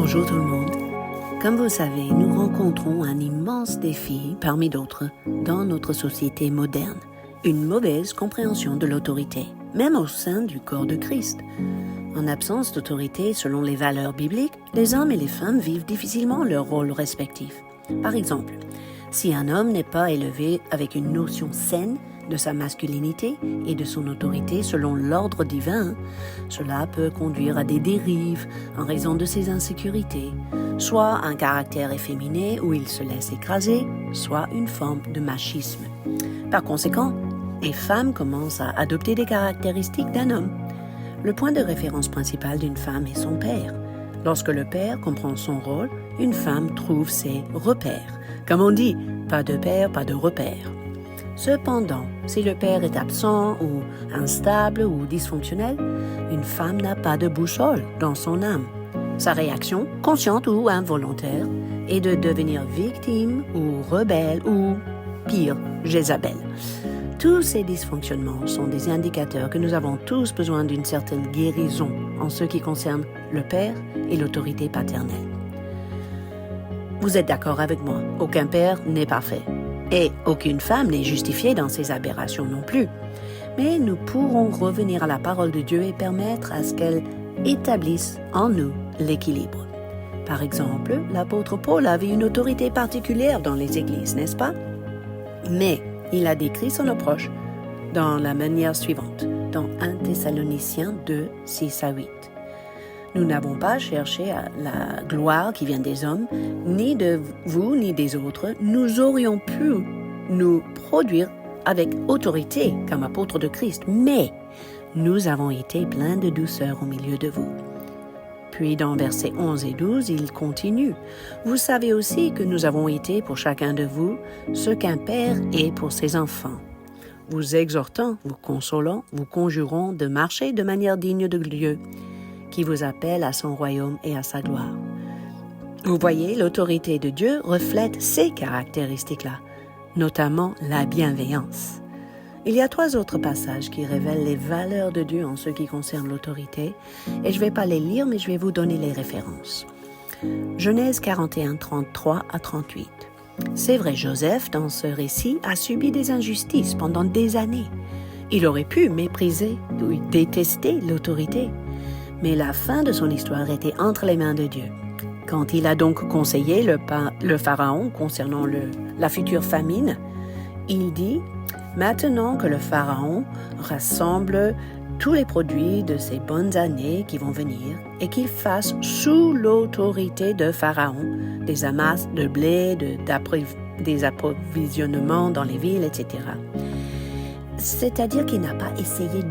Bonjour tout le monde. Comme vous savez, nous rencontrons un immense défi, parmi d'autres, dans notre société moderne. Une mauvaise compréhension de l'autorité, même au sein du corps de Christ. En absence d'autorité selon les valeurs bibliques, les hommes et les femmes vivent difficilement leur rôle respectif. Par exemple, si un homme n'est pas élevé avec une notion saine de sa masculinité et de son autorité selon l'ordre divin, cela peut conduire à des dérives en raison de ses insécurités, soit un caractère efféminé où il se laisse écraser, soit une forme de machisme. Par conséquent, les femmes commencent à adopter des caractéristiques d'un homme. Le point de référence principal d'une femme est son père. Lorsque le père comprend son rôle, une femme trouve ses repères. Comme on dit, pas de père, pas de repère. Cependant, si le père est absent ou instable ou dysfonctionnel, une femme n'a pas de boussole dans son âme. Sa réaction, consciente ou involontaire, est de devenir victime ou rebelle ou, pire, Jézabel. Tous ces dysfonctionnements sont des indicateurs que nous avons tous besoin d'une certaine guérison en ce qui concerne le père et l'autorité paternelle. Vous êtes d'accord avec moi, aucun père n'est parfait. Et aucune femme n'est justifiée dans ses aberrations non plus. Mais nous pourrons revenir à la parole de Dieu et permettre à ce qu'elle établisse en nous l'équilibre. Par exemple, l'apôtre Paul avait une autorité particulière dans les églises, n'est-ce pas? Mais il a décrit son approche dans la manière suivante, dans 1 Thessaloniciens 2, 6 à 8. Nous n'avons pas cherché la gloire qui vient des hommes, ni de vous, ni des autres. Nous aurions pu nous produire avec autorité comme apôtres de Christ, mais nous avons été pleins de douceur au milieu de vous. Puis dans versets 11 et 12, il continue. Vous savez aussi que nous avons été pour chacun de vous ce qu'un père est pour ses enfants. Vous exhortant, vous consolant, vous conjurant de marcher de manière digne de Dieu, qui vous appelle à son royaume et à sa gloire. Vous voyez, l'autorité de Dieu reflète ces caractéristiques-là, notamment la bienveillance. Il y a 3 autres passages qui révèlent les valeurs de Dieu en ce qui concerne l'autorité, et je ne vais pas les lire, mais je vais vous donner les références. Genèse 41, 33 à 38. C'est vrai, Joseph, dans ce récit, a subi des injustices pendant des années. Il aurait pu mépriser ou détester l'autorité. Mais la fin de son histoire était entre les mains de Dieu. Quand il a donc conseillé le Pharaon concernant la future famine, il dit « Maintenant que le Pharaon rassemble tous les produits de ces bonnes années qui vont venir et qu'il fasse sous l'autorité de Pharaon des amasses de blé, des approvisionnements dans les villes, etc. » C'est-à-dire qu'il n'a pas essayé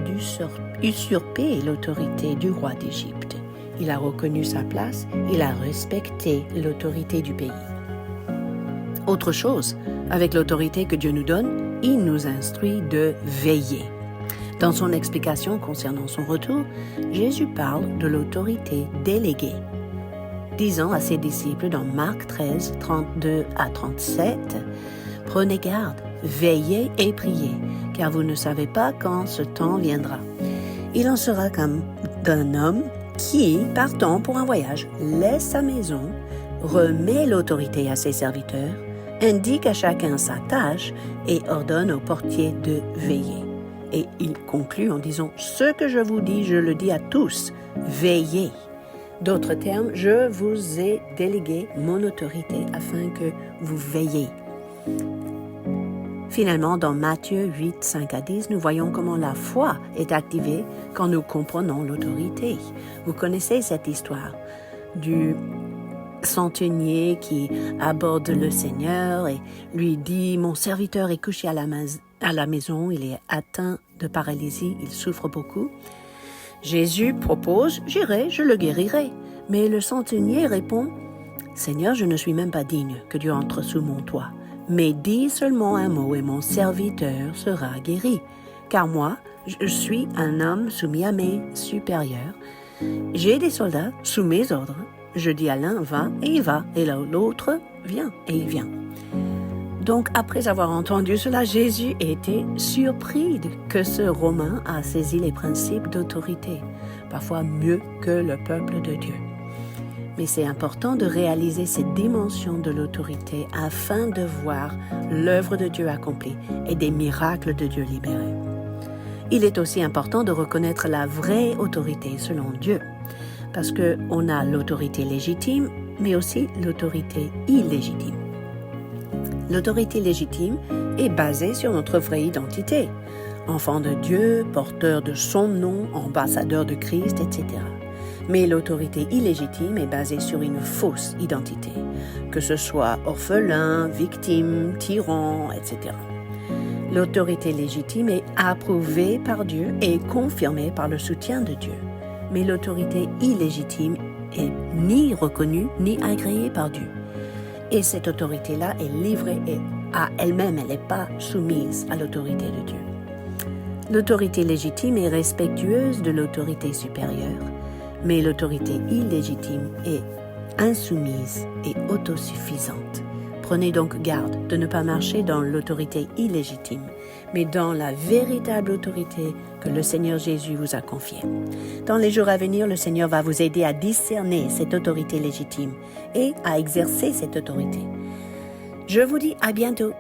d'usurper l'autorité du roi d'Égypte. Il a reconnu sa place, il a respecté l'autorité du pays. Autre chose, avec l'autorité que Dieu nous donne, il nous instruit de veiller. Dans son explication concernant son retour, Jésus parle de l'autorité déléguée, disant à ses disciples dans Marc 13, 32 à 37, « Prenez garde, veillez et priez, car vous ne savez pas quand ce temps viendra. Il en sera comme d'un homme qui, partant pour un voyage, laisse sa maison, remet l'autorité à ses serviteurs, indique à chacun sa tâche et ordonne au portier de veiller. » Et il conclut en disant « Ce que je vous dis, je le dis à tous, veillez. » D'autres termes, je vous ai délégué mon autorité afin que vous veillez. Finalement, dans Matthieu 8, 5 à 10, nous voyons comment la foi est activée quand nous comprenons l'autorité. Vous connaissez cette histoire du centenier qui aborde le Seigneur et lui dit « Mon serviteur est couché à la maison, il est atteint de paralysie, il souffre beaucoup. » Jésus propose « J'irai, je le guérirai. » Mais le centenier répond « Seigneur, je ne suis même pas digne que Dieu entre sous mon toit. Mais dis seulement un mot et mon serviteur sera guéri. Car moi, je suis un homme soumis à mes supérieurs. J'ai des soldats sous mes ordres. Je dis à l'un, va, et il va, et l'autre, viens, et il vient. » Donc, après avoir entendu cela, Jésus était surpris que ce Romain a saisi les principes d'autorité, parfois mieux que le peuple de Dieu. Mais c'est important de réaliser cette dimension de l'autorité afin de voir l'œuvre de Dieu accomplie et des miracles de Dieu libérés. Il est aussi important de reconnaître la vraie autorité selon Dieu, parce qu'on a l'autorité légitime, mais aussi l'autorité illégitime. L'autorité légitime est basée sur notre vraie identité, enfant de Dieu, porteur de son nom, ambassadeur de Christ, etc. Mais l'autorité illégitime est basée sur une fausse identité, que ce soit orphelin, victime, tyran, etc. L'autorité légitime est approuvée par Dieu et confirmée par le soutien de Dieu. Mais l'autorité illégitime est ni reconnue ni agréée par Dieu. Et cette autorité-là est livrée et à elle-même, elle n'est pas soumise à l'autorité de Dieu. L'autorité légitime est respectueuse de l'autorité supérieure, mais l'autorité illégitime est insoumise et autosuffisante. Prenez donc garde de ne pas marcher dans l'autorité illégitime, mais dans la véritable autorité que le Seigneur Jésus vous a confiée. Dans les jours à venir, le Seigneur va vous aider à discerner cette autorité légitime et à exercer cette autorité. Je vous dis à bientôt.